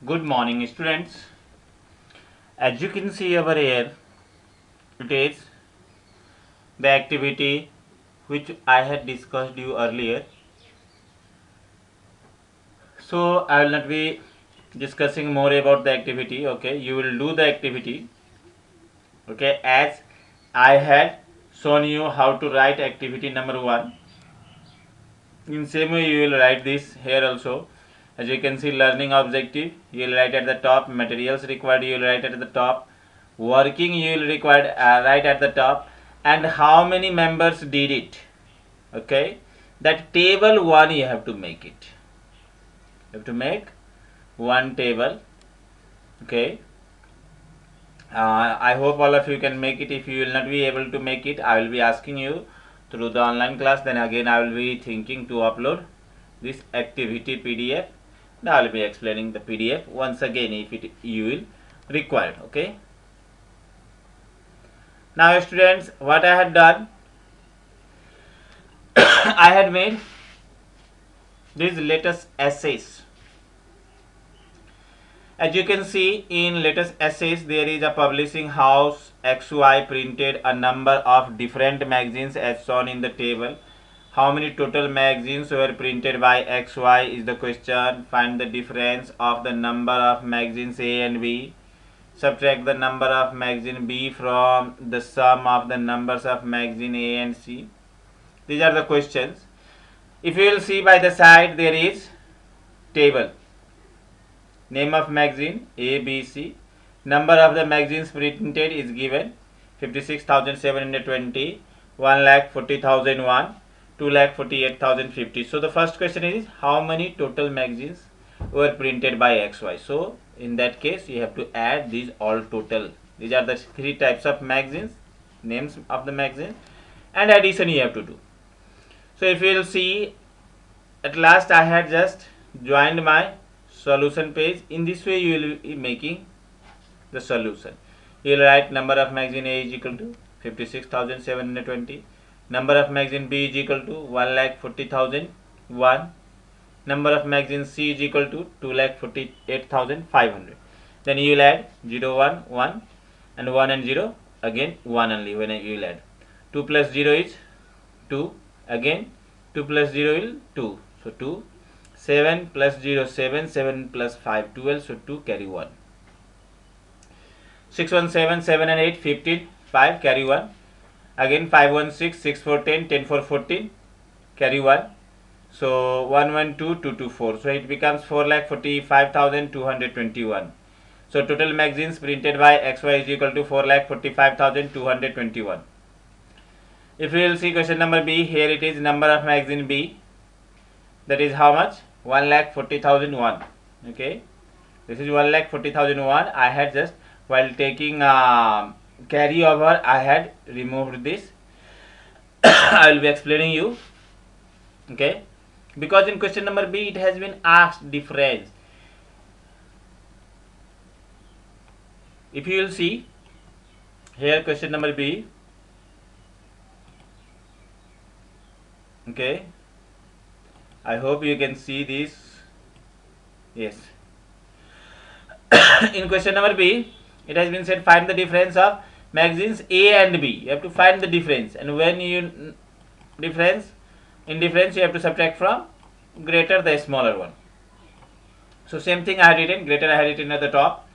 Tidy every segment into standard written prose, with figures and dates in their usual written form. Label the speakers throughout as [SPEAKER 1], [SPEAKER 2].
[SPEAKER 1] Good morning, students. As you can see over here, it is the activity which I had discussed you earlier. So I will not be discussing more about the activity. Okay, you will do the activity. Okay, as I had shown you how to write activity number 1. In same way, you will write this here also. As you can see, learning objective, you will write at the top. Materials required, you will write at the top. Working, you will required write at the top. And how many members did it? Okay, that table 1 you have to make it. You have to make one table. Okay. I hope all of you can make it. If you will not be able to make it, I will be asking you through the online class. Then again, I will be thinking to upload this activity PDF. Now I will be explaining the PDF once again if you will require. Okay. Now students, what I had done, I had made these latest essays. As you can see in latest essays, there is a publishing house XY printed a number of different magazines as shown in the table. How many total magazines were printed by XY is the question. Find the difference of the number of magazines A and B. Subtract the number of magazine B from the sum of the numbers of magazine A and C. These are the questions. If you will see by the side, there is table. Name of magazine A, B, C. Number of the magazines printed is given 56,720, 1,40,001, 2,48,050. So the first question is how many total magazines were printed by XY. So in that case you have to add these all total. These are the three types of magazines, names of the magazine, and addition you have to do. So if you will see, at last I had just joined my solution page. In this way you will be making the solution. You will write number of magazine A is equal to 56,720, number of magazine B is equal to 1,40,001, number of magazine C is equal to 2,48,500. Then you will add 0, 1, 1 and 1 and 0, again 1 only when you will add. 2 plus 0 is 2, again 2 plus 0 is 2, so 2. 7 plus 0 7, 7 plus 5 12, so 2 carry 1. 6 1 7, 7 and 8 15, 5 carry 1. Again 5 1 6, 6 4 10, 10 4 14, carry 1. So 1 1 2, 2 2 4, so it becomes 4,45,221. So total magazines printed by XY is equal to 4,45,221. If you will see question number B, here it is number of magazine B, that is how much? 1,40,001. Okay, this is 1,40,001. I had just while taking carry over, I had removed this. I will be explaining you. Okay, because in question number B it has been asked difference. If you will see here question number B. Okay, I hope you can see this. Yes. In question number B, it has been said find the difference of magazines A and B. You have to find the difference, and when you difference you have to subtract from greater the smaller one. So same thing I had written, greater I had written at the top.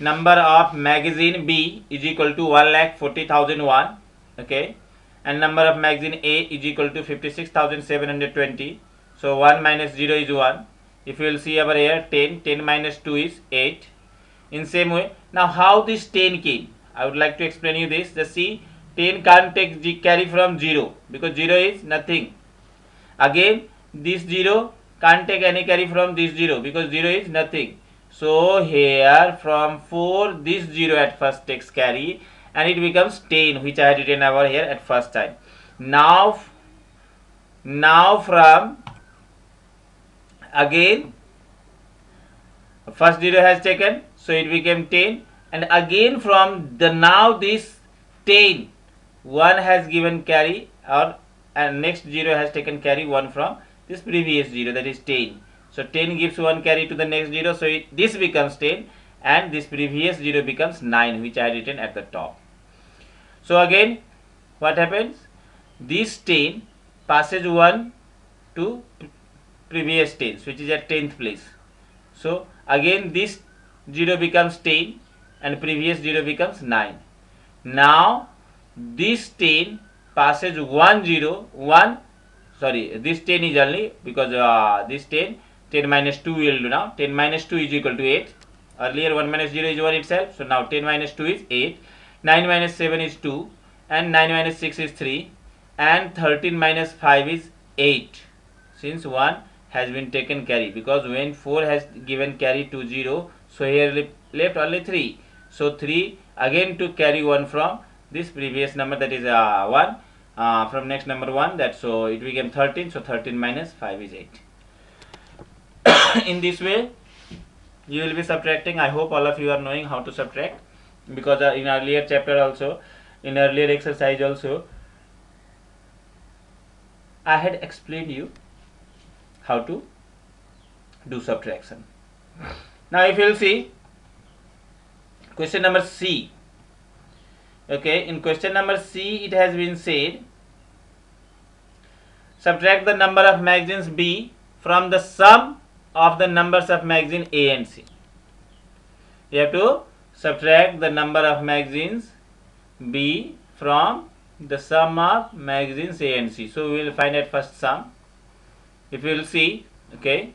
[SPEAKER 1] Number of magazine B is equal to 1,40,001. Okay, and number of magazine A is equal to 56,720. So 1 minus 0 is 1. If you will see over here, 10 minus 2 is 8. In same way, now how this 10 came, I would like to explain you this. The see, 10 can't take carry from 0 because 0 is nothing. Again this 0 can't take any carry from this 0 because 0 is nothing. So here from 4 this 0 at first takes carry and it becomes 10, which I had written over here at first time. Now from again first 0 has taken, so it became 10, and again from the now this 10 1 has given carry, or and next 0 has taken carry 1 from this previous 0, that is 10. So 10 gives one carry to the next 0, so this becomes 10 and this previous 0 becomes 9, which I had written at the top. So again what happens, this 10 passes 1 to previous 10, which is at 10th place. So again this 0 becomes 10 and previous 0 becomes 9. Now this 10 passes 1 0 1, sorry, this 10 is only because this 10 minus 2 will do now. 10 minus 2 is equal to 8. Earlier 1 minus 0 is 1 itself, so now 10 minus 2 is 8, 9 minus 7 is 2, and 9 minus 6 is 3, and 13 minus 5 is 8, since 1 has been taken carry, because when 4 has given carry to 0, so here left only 3, so 3 again to carry 1 from this previous number, that is 1 from next number 1, that so it became 13, so 13 minus 5 is 8. In this way you will be subtracting. I hope all of you are knowing how to subtract, because in earlier chapter also, in earlier exercise also, I had explained you how to do subtraction. Now if you will see question number C, okay, in question number C it has been said, subtract the number of magazines B from the sum of the numbers of magazine A and C. You have to subtract the number of magazines B from the sum of magazines A and C. So we will find at first sum. If you will see, okay,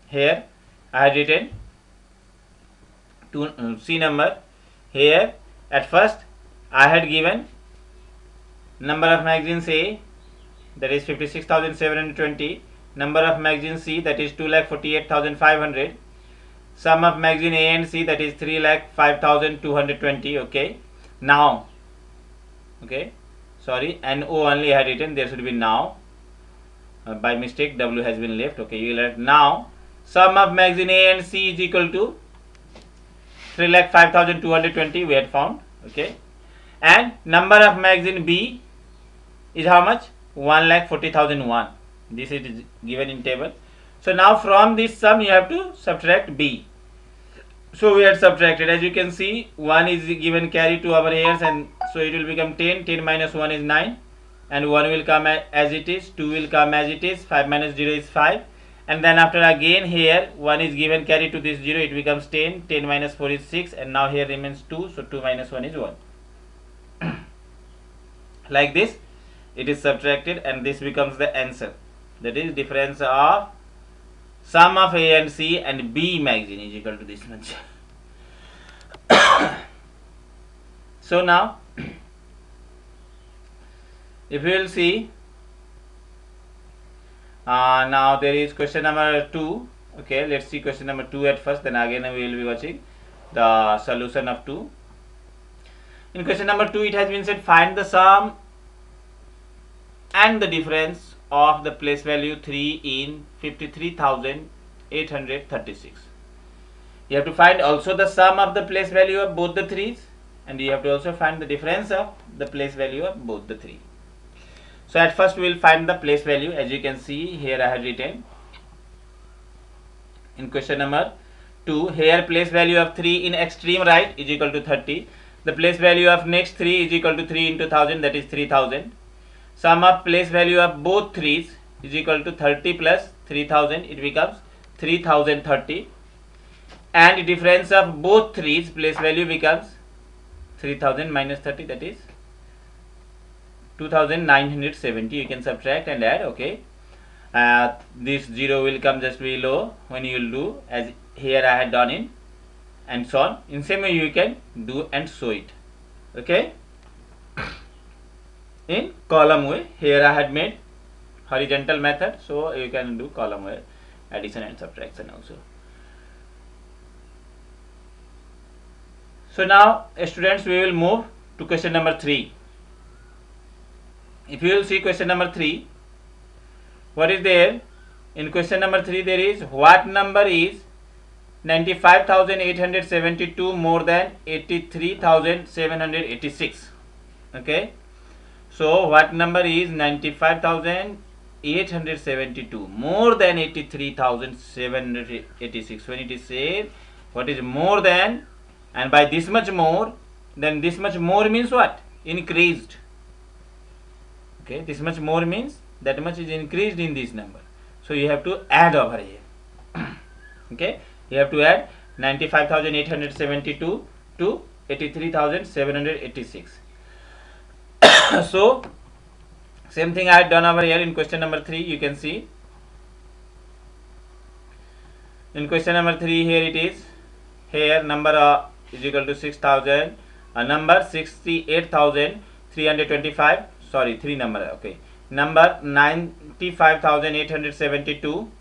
[SPEAKER 1] here I had written C number. Here at first I had given number of magazines A, that is 56,720, number of magazine C, that is 2,48,500, sum of magazine A and C, that is 3,05,220. okay, now, okay, sorry, and O only I had written, there should be now, by mistake W has been left, okay, you will write now, sum of magazine A and C is equal to 3,05,220 we had found, okay, and number of magazine B is how much, 1,40,001. This is given in table. So now from this sum you have to subtract B. So we had subtracted, as you can see 1 is given carry to our heirs, and so it will become 10, 10 minus 1 is 9, and 1 will come as it is, 2 will come as it is, 5 minus 0 is 5, and then after again here 1 is given carry to this 0, it becomes 10, 10 minus 4 is 6, and now here remains 2, so 2 minus 1 is 1. Like this it is subtracted, and this becomes the answer, that is difference of sum of A and C and B magazine is equal to this much. So now if you will see, now there is question number 2, okay, let's see question number 2 at first, then again we will be watching the solution of 2. In question number 2 it has been said, find the sum and the difference of the place value 3 in 53,836. You have to find also the sum of the place value of both the 3's, and you have to also find the difference of the place value of both the 3. So at first we will find the place value. As you can see here I have written in question number 2, here place value of 3 in extreme right is equal to 30. The place value of next 3 is equal to 3 into 1000, that is 3000. Sum of place value of both 3's is equal to 30 plus 3000, it becomes 3030, and difference of both 3's place value becomes 3000 minus 30, that is 2970. You can subtract and add, okay. This 0 will come just below when you will do as here I had done in, and so on. In same way you can do and show it, okay, in column way. Here I had made horizontal method, so you can do column way addition and subtraction also. So now students, we will move to question number 3. If you will see question number 3, what is there? In question number 3 there is, what number is 95,872 more than 83,786? Okay, so what number is 95,000 83,872 more than 83,786. When it is said what is more than and by this much more, then this much more means what? Increased. Okay, this much more means that much is increased in this number. So you have to add over here. Okay, you have to add 95,872 to 83,786. So same thing I had done over here in question number 3. You can see in question number 3 here it is. Here number is equal to 6,000. Number 68,325. Sorry, 3 number. Okay, number 95,872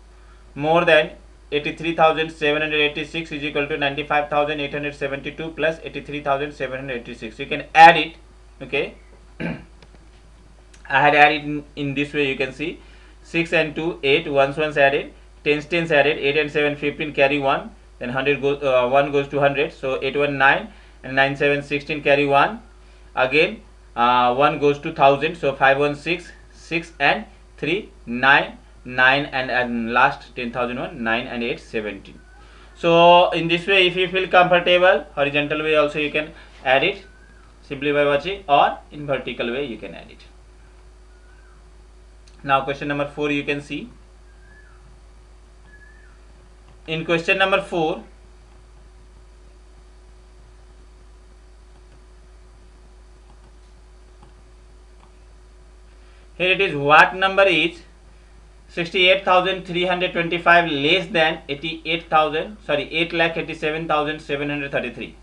[SPEAKER 1] more than 83,786 is equal to 95,872 plus 83,786. You can add it. Okay. I had added in this way. You can see 6 and 2 8, once added, 10s added, 8 and 7 15, carry 1, then 100 goes 1 goes to 100, so 8 1 9 and 9 7 16, carry 1, again 1 goes to 1000, so 5 1 6 6 and 3 9 9 and last 10,001 9 and 8 17. So in this way, if you feel comfortable, horizontal way also you can add it simply by watching, or in vertical way you can add it. Now question number 4 you can see. In question number 4, here it is, what number is 68,325 less than 8,87,733.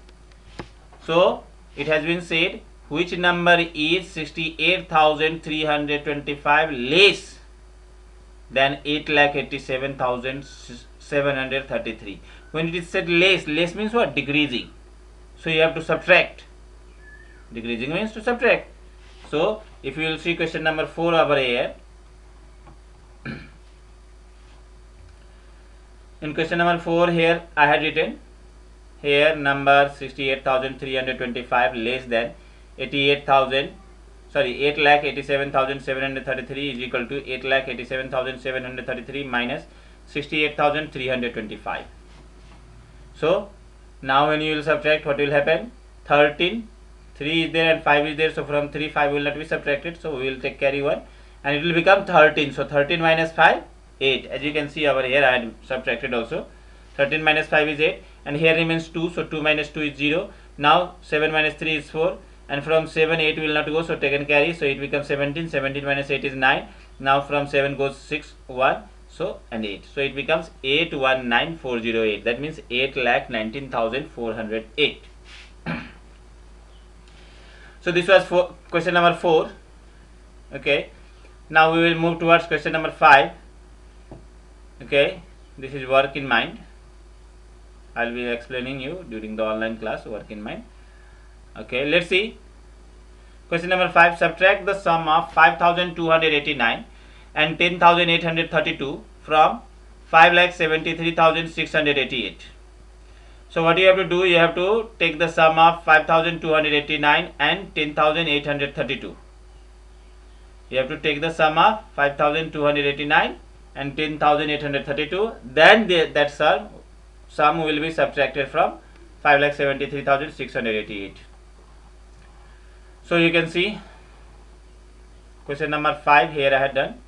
[SPEAKER 1] So it has been said which number is 68,325 less than 8,87,733. When it is said less means what? Decreasing. So you have to subtract. Decreasing means to subtract. So if you will see question number 4 over here. In question number 4 here I had written here number 68,325 less than 8,87,733 is equal to 8,87,733 minus 68,325. So now when you will subtract, what will happen? 13, 3 is there and 5 is there, so from 3 5 will not be subtracted, so we will take carry 1 and it will become 13. So 13 minus 5 8. As you can see over here I had subtracted also. 13 minus 5 is 8 and here remains 2, so 2 minus 2 is 0. Now 7 minus 3 is 4 and from 7 8 will not go, so taken carry, so it becomes 17. 17 minus 8 is 9. Now from 7 goes 6 1, so and 8, so it becomes 819,408. that means 8,19,408. So this was for question number 4. Okay, now we will move towards question number 5. Okay, this is work in mind. I will be explaining you during the online class, work in mind. Okay, let's see. Question number 5. Subtract the sum of 5,289 and 10,832 from 5,73,688. So what you have to do, you have to take the sum of 5,289 and 10,832. You have to take the sum of 5,289 and 10,832. Then that sum will be subtracted from 5,73,688. So you can see question number 5 here I had done.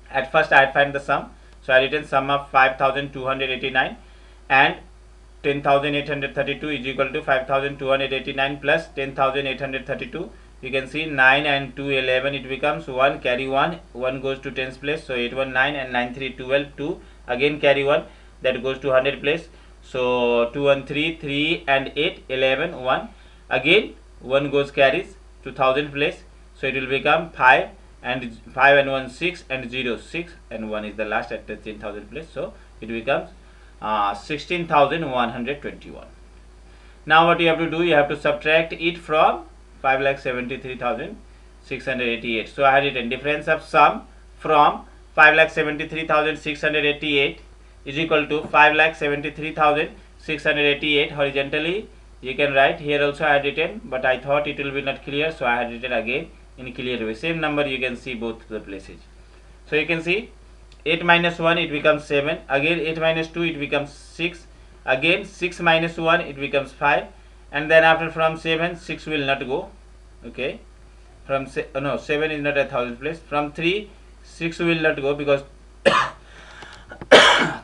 [SPEAKER 1] At first I had find the sum, so I written sum of 5,289 and 10,832 is equal to 5,289 plus 10,832. You can see 9 and 2 11, it becomes 1, carry 1, 1 goes to tens place, so 8 1 9 and 9 3 12, 2 again carry 1, that goes to 100 place, so 2 1 3 3 and 8 11 1, again 1 goes carries to 1000 place, so it will become 5 and 1 6 and 0 6 and 1 is the last at the 10,000 place, so it becomes 16,121. Now what you have to do, you have to subtract it from 5,73,688. So I had written difference of sum from 5,73,688 is equal to 5,73,688 horizontally. You can write here also I had written, but I thought it will be not clear, so I had written again in clear way. Same number you can see both the places. So you can see 8 minus 1 it becomes 7, again 8 minus 2 it becomes 6, again 6 minus 1 it becomes 5, and then after from 7 6 will not go. Okay, from no, 7 is not at thousand place. From 3 6 will not go because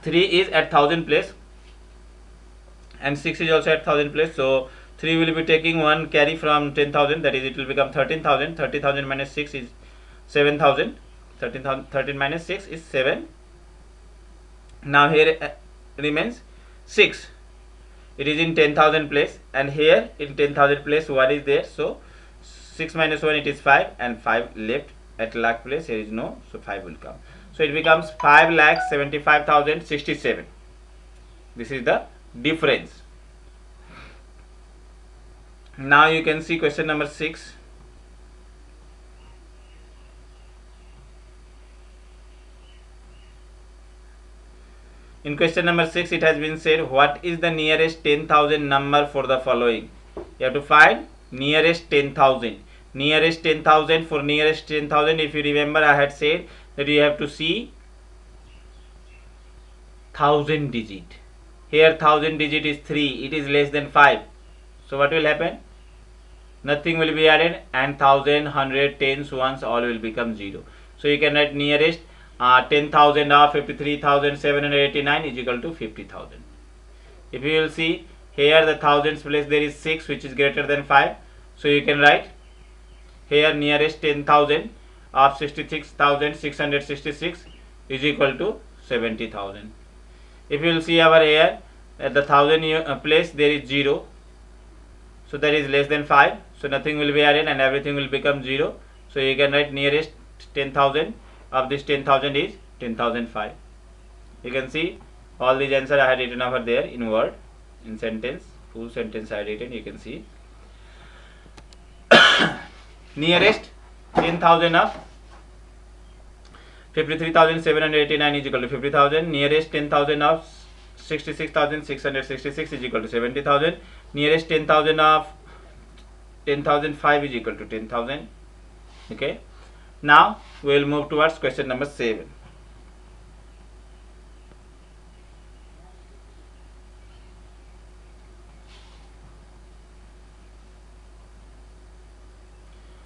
[SPEAKER 1] 3 is at thousand place and 6 is also at thousand place. So 3 will be taking one carry from 10,000, that is it will become 13,000. 30,000 minus 6 is 7,000. 13 minus 6 is 7. Now here remains 6. It is in 10,000 place, and here in 10,000 place 1 is there. So 6 minus 1 it is 5, and 5 left at lakh place. Here is no, so 5 will come. So it becomes 5,75,067. This is the difference. Now you can see question number 6. In question number 6, it has been said, what is the nearest 10,000 number for the following? You have to find nearest 10,000. Nearest 10,000, for nearest 10,000, if you remember, I had said that you have to see 1000 digit. Here 1000 digit is 3, it is less than 5. So what will happen? Nothing will be added, and 1000, 100, tens, ones all will become 0. So you can write nearest 10,000 of 53,789 is equal to 50,000. If you will see here the thousands place there is 6 which is greater than 5. So you can write here nearest 10,000 of 66,666 is equal to 70,000. If you will see over here at the 1000 place there is 0. So that is less than 5. So nothing will be added and everything will become 0. So you can write nearest 10,000 of this 10,000 is 10,005. You can see all these answers I had written over there in word, in sentence, full sentence I had written. You can see nearest 10,000 of 53,789 is equal to 50,000. Nearest 10,000 of 66,666 is equal to 70,000. Nearest 10,000 of 10,005 is equal to 10,000. Okay. Now we will move towards question number 7.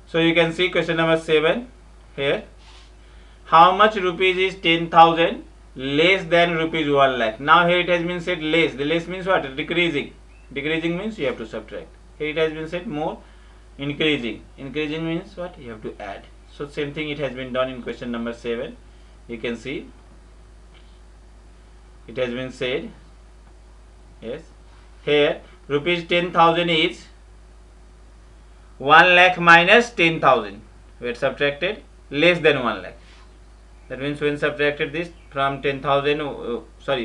[SPEAKER 1] So you can see question number 7 here. How much rupees is 10,000 less than rupees 1 lakh? Now here it has been said less. The less means what? Decreasing. Decreasing means you have to subtract. Here it has been said more. Increasing. Increasing means what? You have to add. So same thing it has been done in question number 7. You can see it has been said, yes, here rupees 10,000 is 1 lakh minus 10,000. We had subtracted less than 1 lakh. That means when subtracted this from 10,000,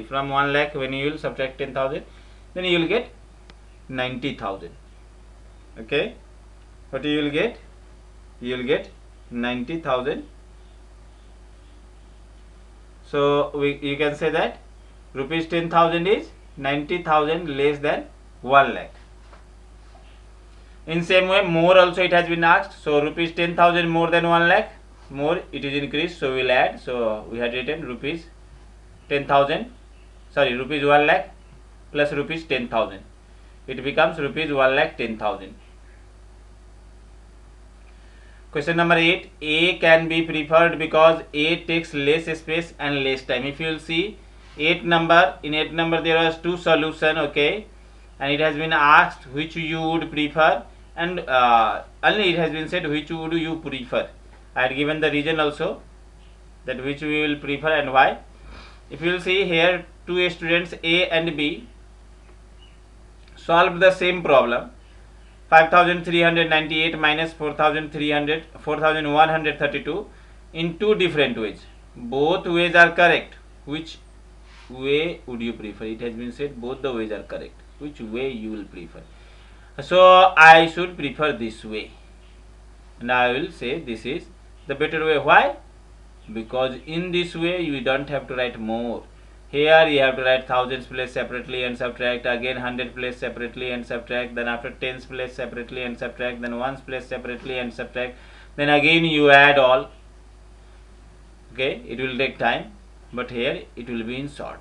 [SPEAKER 1] from 1 lakh, when you will subtract 10,000, then you will get 90,000. Okay, what you will get? You will get 90,000. So you can say that rupees 10,000 is 90,000 less than 1 lakh. In same way, more also it has been asked. So rupees 10,000 more than 1 lakh, more it is increased. So we will add. So we had written rupees 10,000, rupees 1 lakh plus rupees 10,000. It becomes rupees 1 lakh 10,000. Question number 8. A can be preferred because A takes less space and less time. If you will see in 8 number there was 2 solution, okay, and it has been asked which you would prefer, and only it has been said which would you prefer. I had given the reason also, that which we will prefer and why. If you will see here, 2 students A and B solved the same problem. 5,398 minus 4,132 in 2 different ways. Both ways are correct. Which way would you prefer? It has been said both the ways are correct. Which way you will prefer? So I should prefer this way, and I will say this is the better way. Why? Because in this way you don't have to write more. Here you have to write thousands place separately and subtract, again 100 place separately and subtract, then after tens place separately and subtract, then ones place separately and subtract, then again you add all. Okay, it will take time, but here it will be in short.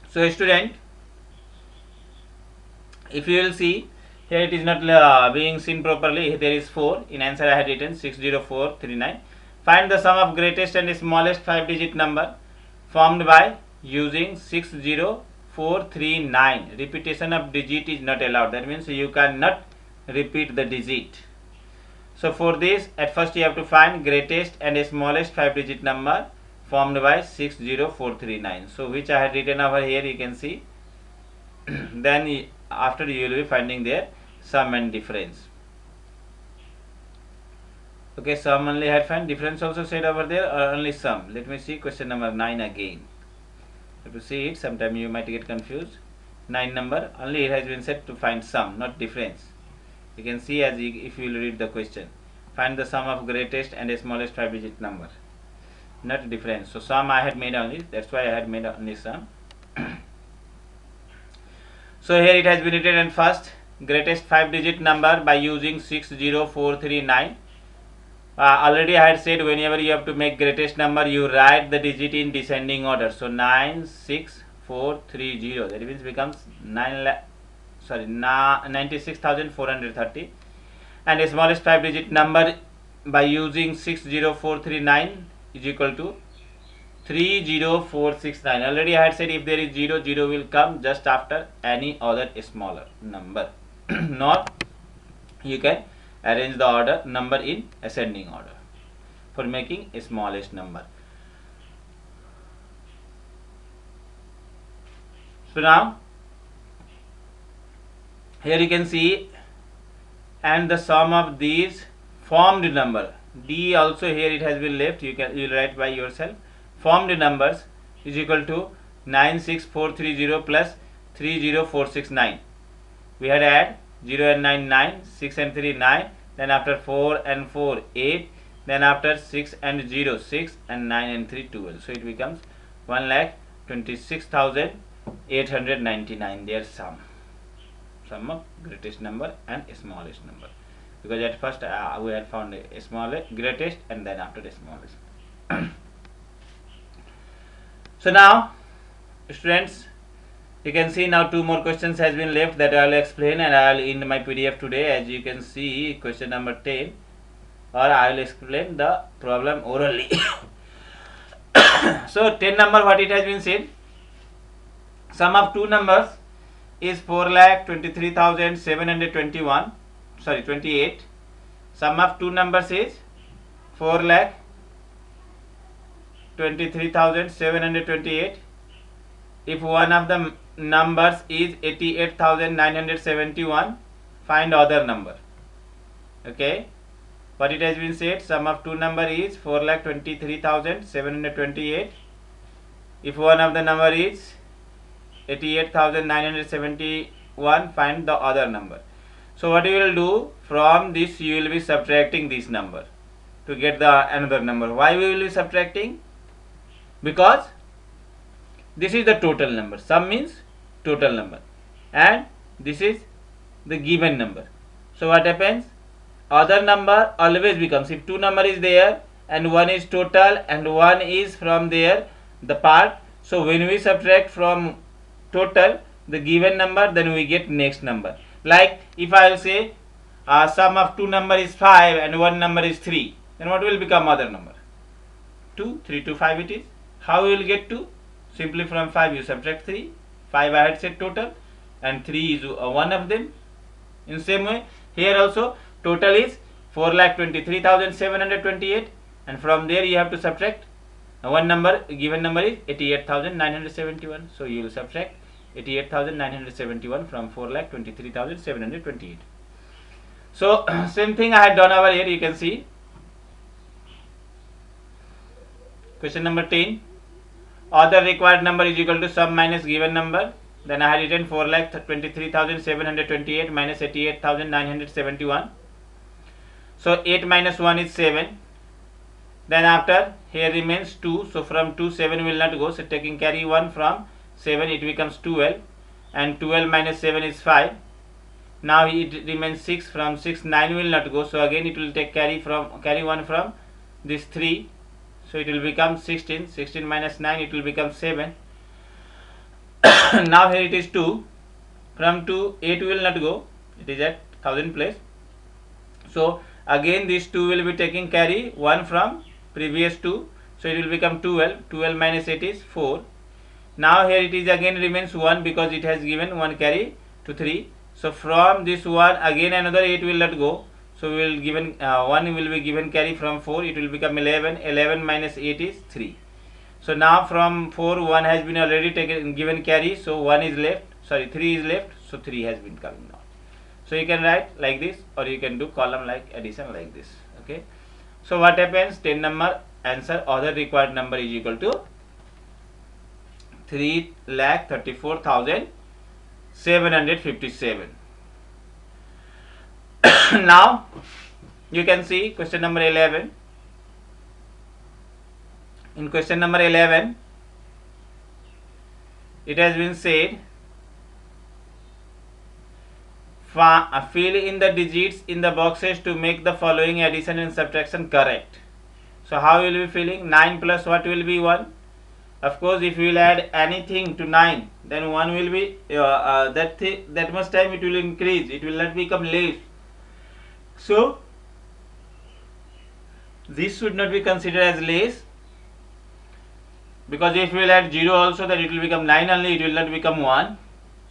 [SPEAKER 1] So student, if you will see here, it is not being seen properly. There is 4 in answer. I had written 60439. Find the sum of greatest and smallest 5-digit number formed by using 60439. Repetition of digit is not allowed. That means you cannot repeat the digit. So for this, at first you have to find greatest and smallest 5-digit number formed by 60439. So which I had written over here, you can see. Then after you will be finding their sum and difference. Okay, sum only had found, difference also said over there, or only sum. Let me see question number 9 again. If you see it, sometime you might get confused. 9 number, only it has been said to find sum, not difference. You can see as if you will read the question. Find the sum of greatest and smallest 5-digit number, not difference. So sum I had made only, that's why I had made only sum. So here it has been written at first, greatest 5-digit number by using 60439. Already I had said whenever you have to make greatest number, you write the digit in descending order. So 96430, that means becomes 96,430. And the smallest 5-digit number by using 60439 is equal to 30469. Already I had said if there is 0, 0 will come just after any other smaller number. Not you can arrange the order number in ascending order for making a smallest number. So now here you can see, and the sum of these formed number, D also here it has been left, you will write by yourself. Formed numbers is equal to 96430 plus 30469. We had add 0 and 9 9, 6 and 3 9, then after 4 and 4 8, then after 6 and 0 6, and 9 and 3 12. So it becomes 1,26,899. Their sum of greatest number and smallest number, because at first we had found a smallest, greatest, and then after the smallest. So now students, you can see now 2 more questions has been left that I will explain, and I will in my PDF today. As you can see, question number 10, or I will explain the problem orally. So 10 number, what it has been said, sum of 2 numbers is 4,23,721, sorry 28. Sum of 2 numbers is 4,23,728. If one of the numbers is 88,971, find other number. Okay, what it has been said, sum of 2 number is 4,23,728. If one of the number is 88,971, find the other number. So what you will do, from this you will be subtracting this number to get the another number. Why we will be subtracting? Because this is the total number. Sum means total number, and this is the given number. So what happens? Other number always becomes, if 2 number is there and 1 is total and 1 is from there the part, so when we subtract from total the given number, then we get next number. Like if I will say sum of 2 number is 5 and 1 number is 3, then what will become other number? 2, 3 to 5 it is. How we will get 2? Simply from 5 you subtract 3. 5 I had said total, and 3 is one of them. In same way here also, total is 4,23,728, and from there you have to subtract one number, given number is 88,971. So you will subtract 88,971 from 4,23,728. So same thing I had done over here. You can see question number 10. Other required number is equal to sum minus given number. Then I had written 4,23,728 minus 88,971. So 8 minus 1 is 7. Then after here remains 2. So from 2 7 will not go. So taking carry 1 from 7, it becomes 12. And 12 minus 7 is 5. Now it remains 6. From 6 9 will not go, so again it will take carry 1 from this 3, so it will become 16. 16 minus 9, it will become 7. Now here it is 2. From 2 8 will not go, it is at 1000 place, so again this 2 will be taking carry 1 from previous 2, so it will become 12. 12 minus 8 is 4. Now here it is again remains 1 because it has given 1 carry to 3. So from this 1 again another 8 will not go, so we will given 1 will be given carry from 4, it will become 11. 11 minus 8 is 3. So now from 4 1 has been already taken given carry, so 1 is left, sorry 3 is left, so 3 has been coming now. So you can write like this, or you can do column like addition like this. Okay, so what happens, 10 number answer other required number is equal to 3,34,757. Now you can see question number 11. In question number 11 it has been said, fill in the digits in the boxes to make the following addition and subtraction correct. So how will we filling? 9 plus what will be 1? Of course, if we will add anything to 9, then 1 will be that much time it will increase, it will not become less. So this should not be considered as less, because if we will add 0 also, that it will become 9 only, it will not become 1.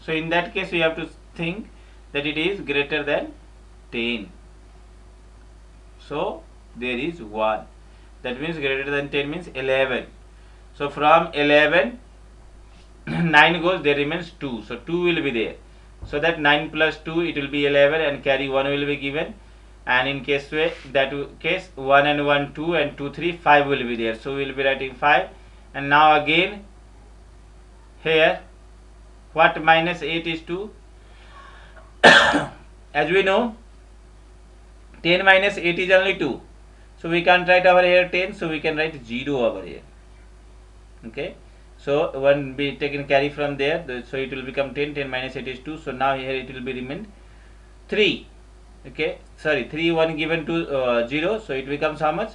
[SPEAKER 1] So in that case we have to think that it is greater than 10. So there is 1, that means greater than 10 means 11. So from 11 9 goes, there remains 2, so 2 will be there, so that 9 plus 2 it will be 11 and carry 1 will be given, and in case 1 and 1 2 and 2 3 5 will be there, so we will be writing 5. And now again here what minus 8 is 2? As we know 10 minus 8 is only 2, so we can't write over here 10, so we can write 0 over here. Okay, so 1 be taken carry from there, so it will become 10. 10 minus 8 is 2, so now here it will be remain 3. Okay, sorry, 3 1 given to 0, so it becomes how much?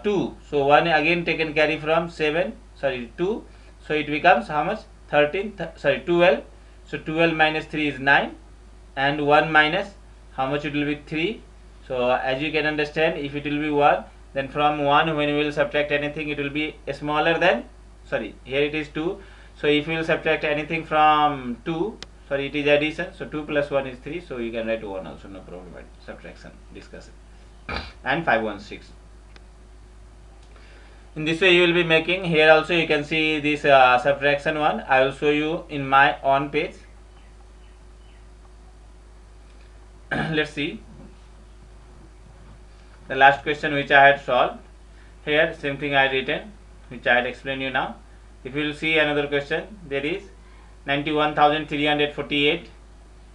[SPEAKER 1] 2. So 1 again taken carry from 2, so it becomes how much? 12. So 12 minus 3 is 9, and 1 minus how much it will be? 3. So as you can understand, if it will be 1, then from 1 when we will subtract anything, it will be smaller than, sorry, here it is 2, so if we will subtract anything from 2, sorry, it is addition, so 2 plus 1 is 3, so you can write 1 also, no problem, subtraction discuss it. And 516. In this way you will be making. Here also you can see this subtraction one, I will show you in my own page. Let's see the last question which I had solved. Here same thing I had written, which I had explained you now. If you will see another question, there is 91,348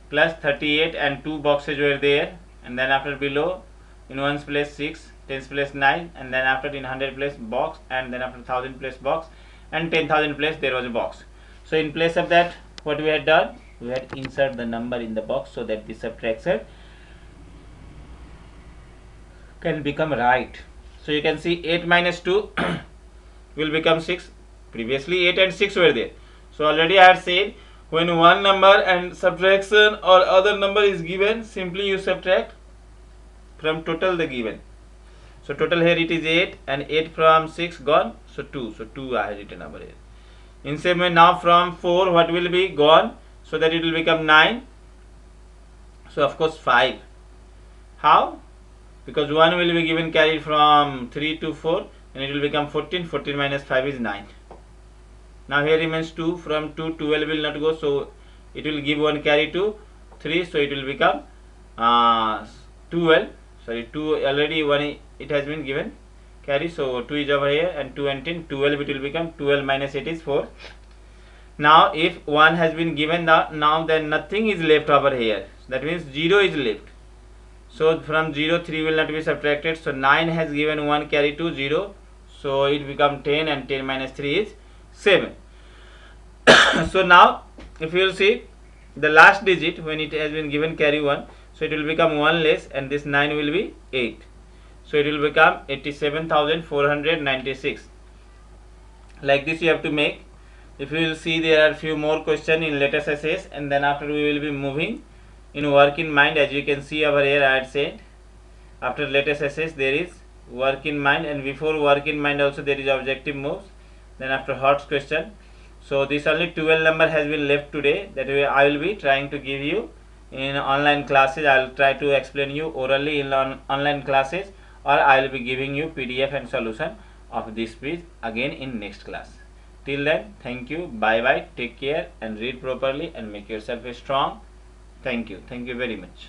[SPEAKER 1] plus 38 and 2 boxes were there, and then after below in 1's place 6, 10's place 9, and then after in 100 place box, and then after 1000 place box, and 10,000 place there was a box. So in place of that, what we had done, we had insert the number in the box so that the subtraction can become right. So you can see 8 minus 2 will become 6. Previously 8 and 6 were there. So already I had said, when one number and subtraction or other number is given, simply you subtract from total the given. So total here it is 8, and 8 from 6 gone, so 2. So 2 I have written over here. In same way now from 4 what will be gone, so that it will become 9. So of course 5. How? Because 1 will be given carried from 3 to 4, and it will become 14. 14 minus 5 is 9. Now here remains 2. From 2 12 will not go, so it will give 1 carry to 3, so it will become 12. Sorry, 2 already 1 it has been given carry, so 2 is over here, and 2 and 10 12 it will become 12 minus 8 is 4. Now if 1 has been given, now then nothing is left over here, that means 0 is left. So from 0 3 will not be subtracted, so 9 has given 1 carry to 0, so it become 10, and 10 minus 3 is 7. So now if you will see the last digit when it has been given carry 1, so it will become 1 less and this 9 will be 8, so it will become 87,496. like this you have to make. If you will see, there are few more questions in latest essays, and then after we will be moving in work in mind. As you can see over here, I had said after latest essays there is work in mind, and before work in mind also there is objective moves, then after HOTS question. So this only 12 number has been left today, that way I will be trying to give you in online classes. I will try to explain you orally in online classes, or I will be giving you PDF and solution of this quiz again in next class. Till then, thank you, bye bye, take care and read properly and make yourself strong. Thank you very much.